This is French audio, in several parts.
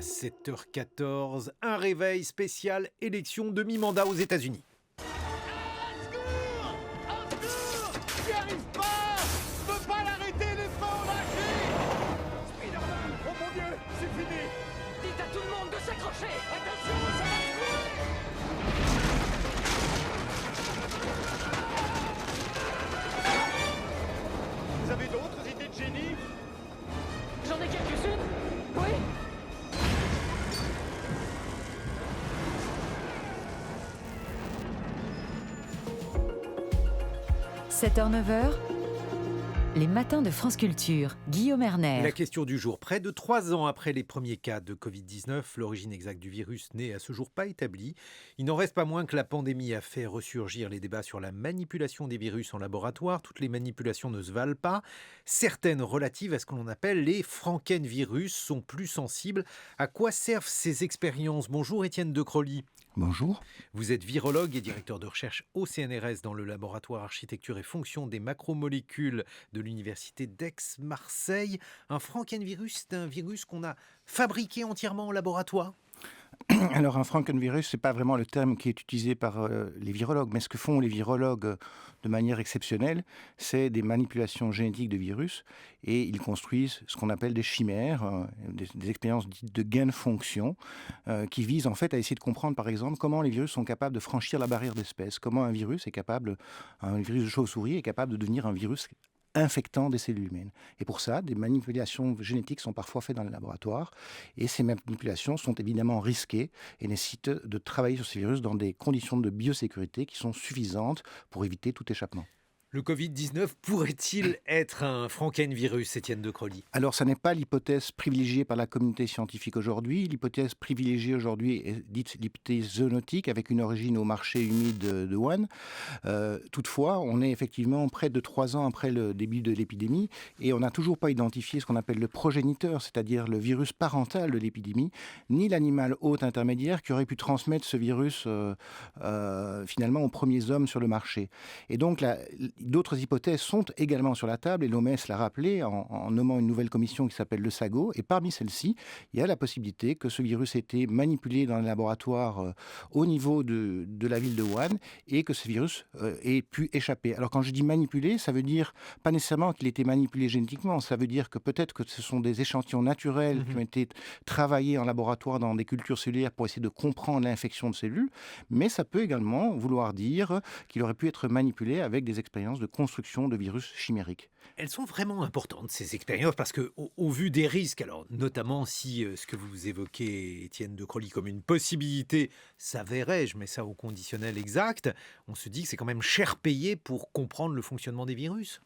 7h14, un réveil spécial élection demi-mandat aux États-Unis. J'y arrive pas! Je peux pas l'arrêter, les feux lâchés! Spider-Man! Oh mon Dieu, c'est fini! Dites à tout le monde de s'accrocher! Attention, ça va exploser! Vous avez d'autres idées de génie? J'en ai quelques-unes. Oui. 7h-9h, les matins de France Culture. Guillaume Erner. La question du jour. Près de 3 ans après les premiers cas de Covid-19, l'origine exacte du virus n'est à ce jour pas établie. Il n'en reste pas moins que la pandémie a fait ressurgir les débats sur la manipulation des virus en laboratoire. Toutes les manipulations ne se valent pas. Certaines relatives à ce que l'on appelle les frankenvirus sont plus sensibles. À quoi servent ces expériences? Bonjour Étienne de Crolly. Bonjour. Vous êtes virologue et directeur de recherche au CNRS dans le laboratoire architecture et fonction des macromolécules de l'université d'Aix-Marseille. Un frankenvirus, c'est un virus qu'on a fabriqué entièrement en laboratoire? Alors un frankenvirus, ce n'est pas vraiment le terme qui est utilisé par les virologues, mais ce que font les virologues de manière exceptionnelle, c'est des manipulations génétiques de virus, et ils construisent ce qu'on appelle des chimères, des expériences dites de gain-de-fonction, qui visent en fait à essayer de comprendre par exemple comment les virus sont capables de franchir la barrière d'espèce, comment un virus de chauve-souris est capable de devenir un virus infectant des cellules humaines. Et pour ça, des manipulations génétiques sont parfois faites dans les laboratoires, et ces manipulations sont évidemment risquées et nécessitent de travailler sur ces virus dans des conditions de biosécurité qui sont suffisantes pour éviter tout échappement. Le Covid-19 pourrait-il être un frankenvirus, Étienne de Crolly? Alors, ça n'est pas l'hypothèse privilégiée par la communauté scientifique aujourd'hui. L'hypothèse privilégiée aujourd'hui est dite l'hypothèse zoonotique, avec une origine au marché humide de Wuhan. Toutefois, on est effectivement près de 3 ans après le début de l'épidémie, et on n'a toujours pas identifié ce qu'on appelle le progéniteur, c'est-à-dire le virus parental de l'épidémie, ni l'animal hôte intermédiaire qui aurait pu transmettre ce virus finalement aux premiers hommes sur le marché. Et donc, d'autres hypothèses sont également sur la table, et l'OMS l'a rappelé en nommant une nouvelle commission qui s'appelle le SAGO, et parmi celles-ci, il y a la possibilité que ce virus ait été manipulé dans les laboratoires au niveau de la ville de Wuhan, et que ce virus ait pu échapper. Alors quand je dis manipulé, ça veut dire pas nécessairement qu'il ait été manipulé génétiquement, ça veut dire que peut-être que ce sont des échantillons naturels qui ont été travaillés en laboratoire dans des cultures cellulaires pour essayer de comprendre l'infection de cellules, mais ça peut également vouloir dire qu'il aurait pu être manipulé avec des expériences de construction de virus chimériques. Elles sont vraiment importantes, ces expériences, parce qu'au vu des risques, alors notamment si ce que vous évoquez, Étienne de Crolly, comme une possibilité s'avérait, je mets ça au conditionnel exact, on se dit que c'est quand même cher payé pour comprendre le fonctionnement des virus.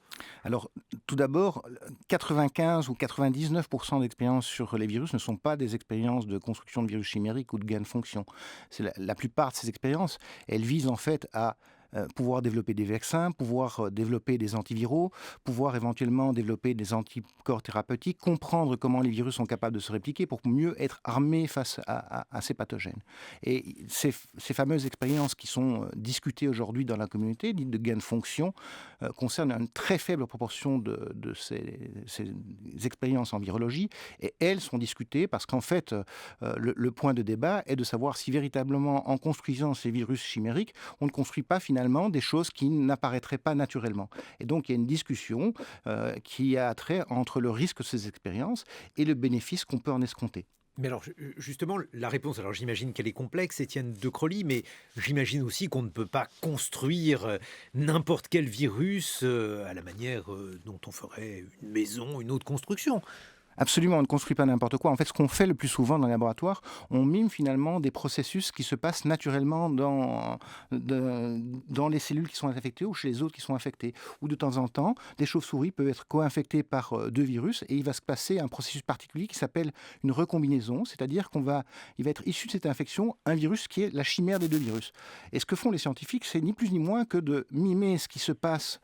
Alors, tout d'abord, 95 ou 99% d'expériences sur les virus ne sont pas des expériences de construction de virus chimériques ou de gain de fonction. La plupart de ces expériences, elles visent en fait à pouvoir développer des vaccins, pouvoir développer des antiviraux, pouvoir éventuellement développer des anticorps thérapeutiques, comprendre comment les virus sont capables de se répliquer pour mieux être armés face à ces pathogènes. Et ces fameuses expériences qui sont discutées aujourd'hui dans la communauté, dites de gain de fonction, concernent une très faible proportion de ces expériences en virologie, et elles sont discutées parce qu'en fait, le point de débat est de savoir si véritablement, en construisant ces virus chimériques, on ne construit pas finalement des choses qui n'apparaîtraient pas naturellement. Et donc il y a une discussion qui a trait entre le risque de ces expériences et le bénéfice qu'on peut en escompter. Mais alors, justement, la réponse, alors j'imagine qu'elle est complexe, Étienne de Crolly, mais j'imagine aussi qu'on ne peut pas construire n'importe quel virus à la manière dont on ferait une maison, une autre construction. Absolument, on ne construit pas n'importe quoi. En fait, ce qu'on fait le plus souvent dans les laboratoires, on mime finalement des processus qui se passent naturellement dans les cellules qui sont infectées ou chez les autres qui sont infectés. Ou de temps en temps, des chauves-souris peuvent être co-infectées par 2 virus, et il va se passer un processus particulier qui s'appelle une recombinaison, c'est-à-dire il va être issu de cette infection un virus qui est la chimère des 2 virus. Et ce que font les scientifiques, c'est ni plus ni moins que de mimer ce qui se passe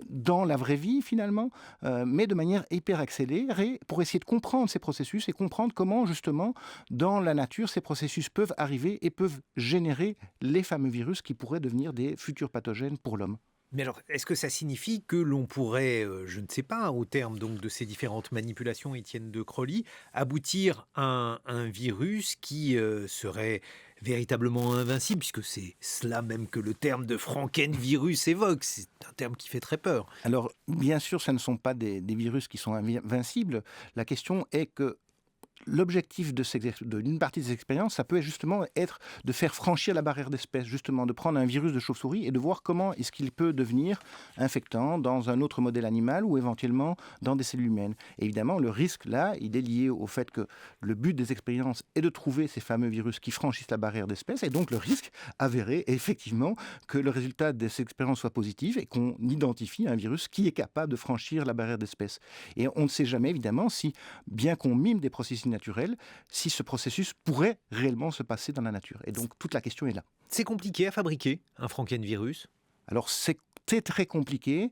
dans la vraie vie finalement, mais de manière hyper accélérée, pour essayer de comprendre ces processus et comprendre comment, justement, dans la nature, ces processus peuvent arriver et peuvent générer les fameux virus qui pourraient devenir des futurs pathogènes pour l'homme. Mais alors, est-ce que ça signifie que l'on pourrait, je ne sais pas, au terme donc de ces différentes manipulations, Étienne de Crolly, aboutir à un virus qui serait véritablement invincible, puisque c'est cela même que le terme de Frankenvirus évoque, c'est un terme qui fait très peur. Alors, bien sûr, ce ne sont pas des virus qui sont invincibles. La question est que l'objectif d'une partie des expériences, ça peut justement être de faire franchir la barrière d'espèce, justement, de prendre un virus de chauve-souris et de voir comment est-ce qu'il peut devenir infectant dans un autre modèle animal ou éventuellement dans des cellules humaines. Et évidemment, le risque, là, il est lié au fait que le but des expériences est de trouver ces fameux virus qui franchissent la barrière d'espèce, et donc le risque avéré est effectivement que le résultat de ces expériences soit positif et qu'on identifie un virus qui est capable de franchir la barrière d'espèce. Et on ne sait jamais, évidemment, si, bien qu'on mime des processus naturel, si ce processus pourrait réellement se passer dans la nature. Et donc toute la question est là. C'est compliqué à fabriquer un Frankenvirus? Alors c'est très compliqué.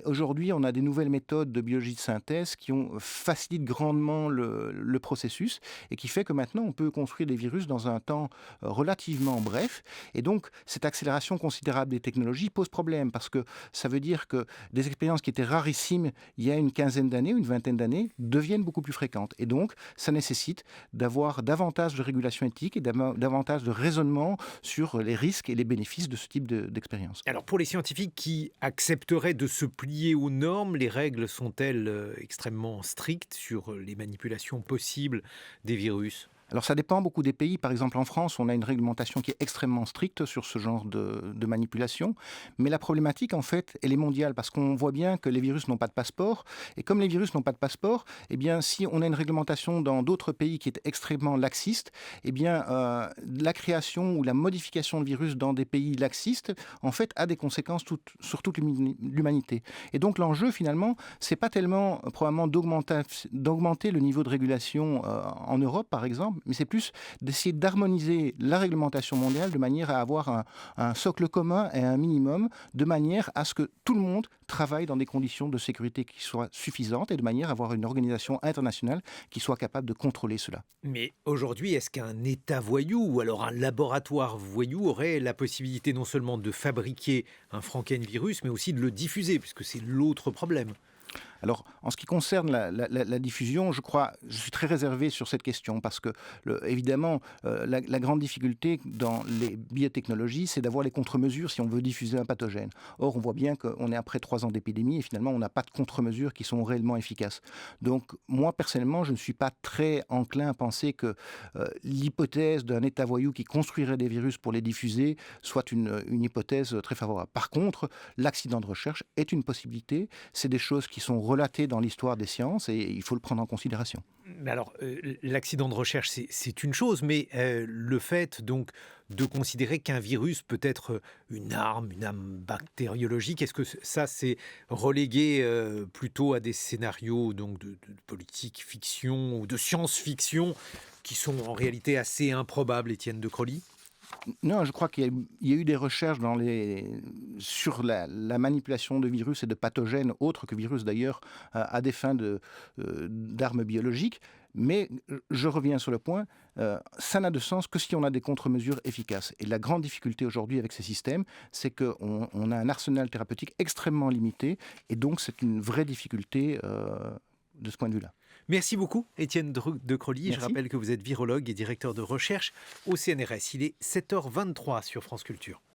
Aujourd'hui, on a des nouvelles méthodes de biologie de synthèse qui facilitent grandement le processus et qui fait que maintenant, on peut construire des virus dans un temps relativement bref. Et donc, cette accélération considérable des technologies pose problème parce que ça veut dire que des expériences qui étaient rarissimes il y a une quinzaine d'années, une vingtaine d'années, deviennent beaucoup plus fréquentes. Et donc, ça nécessite d'avoir davantage de régulation éthique et davantage de raisonnement sur les risques et les bénéfices de ce type d'expérience. Alors, pour les scientifiques qui accepteraient de se plier aux normes, les règles sont-elles extrêmement strictes sur les manipulations possibles des virus ? Alors ça dépend beaucoup des pays. Par exemple en France, on a une réglementation qui est extrêmement stricte sur ce genre de manipulation. Mais la problématique en fait, elle est mondiale parce qu'on voit bien que les virus n'ont pas de passeport. Et comme les virus n'ont pas de passeport, eh bien si on a une réglementation dans d'autres pays qui est extrêmement laxiste, eh bien la création ou la modification de virus dans des pays laxistes en fait a des conséquences sur toute l'humanité. Et donc l'enjeu finalement, c'est pas tellement probablement d'augmenter le niveau de régulation en Europe par exemple, mais c'est plus d'essayer d'harmoniser la réglementation mondiale de manière à avoir un socle commun et un minimum, de manière à ce que tout le monde travaille dans des conditions de sécurité qui soient suffisantes et de manière à avoir une organisation internationale qui soit capable de contrôler cela. Mais aujourd'hui, est-ce qu'un État voyou ou alors un laboratoire voyou aurait la possibilité non seulement de fabriquer un Frankenvirus, mais aussi de le diffuser, puisque c'est l'autre problème ? Alors, en ce qui concerne la diffusion, je suis très réservé sur cette question parce que, évidemment, la grande difficulté dans les biotechnologies, c'est d'avoir les contre-mesures si on veut diffuser un pathogène. Or, on voit bien qu'on est après 3 ans d'épidémie et finalement, on n'a pas de contre-mesures qui sont réellement efficaces. Donc, moi, personnellement, je ne suis pas très enclin à penser que l'hypothèse d'un État voyou qui construirait des virus pour les diffuser soit une hypothèse très favorable. Par contre, l'accident de recherche est une possibilité. C'est des choses qui sont relatées dans l'histoire des sciences et il faut le prendre en considération. Alors, l'accident de recherche, c'est une chose, mais le fait donc de considérer qu'un virus peut être une arme bactériologique, est-ce que ça, c'est relégué plutôt à des scénarios donc de politique fiction ou de science-fiction qui sont en réalité assez improbables, Étienne de Crolly ? Non, je crois qu'il y a eu des recherches sur la manipulation de virus et de pathogènes, autres que virus d'ailleurs, à des fins d'armes biologiques. Mais je reviens sur le point, ça n'a de sens que si on a des contre-mesures efficaces. Et la grande difficulté aujourd'hui avec ces systèmes, c'est qu'on a un arsenal thérapeutique extrêmement limité. Et donc, c'est une vraie difficulté de ce point de vue-là. Merci beaucoup, Étienne de Crolly. Merci. Je rappelle que vous êtes virologue et directeur de recherche au CNRS. Il est 7h23 sur France Culture.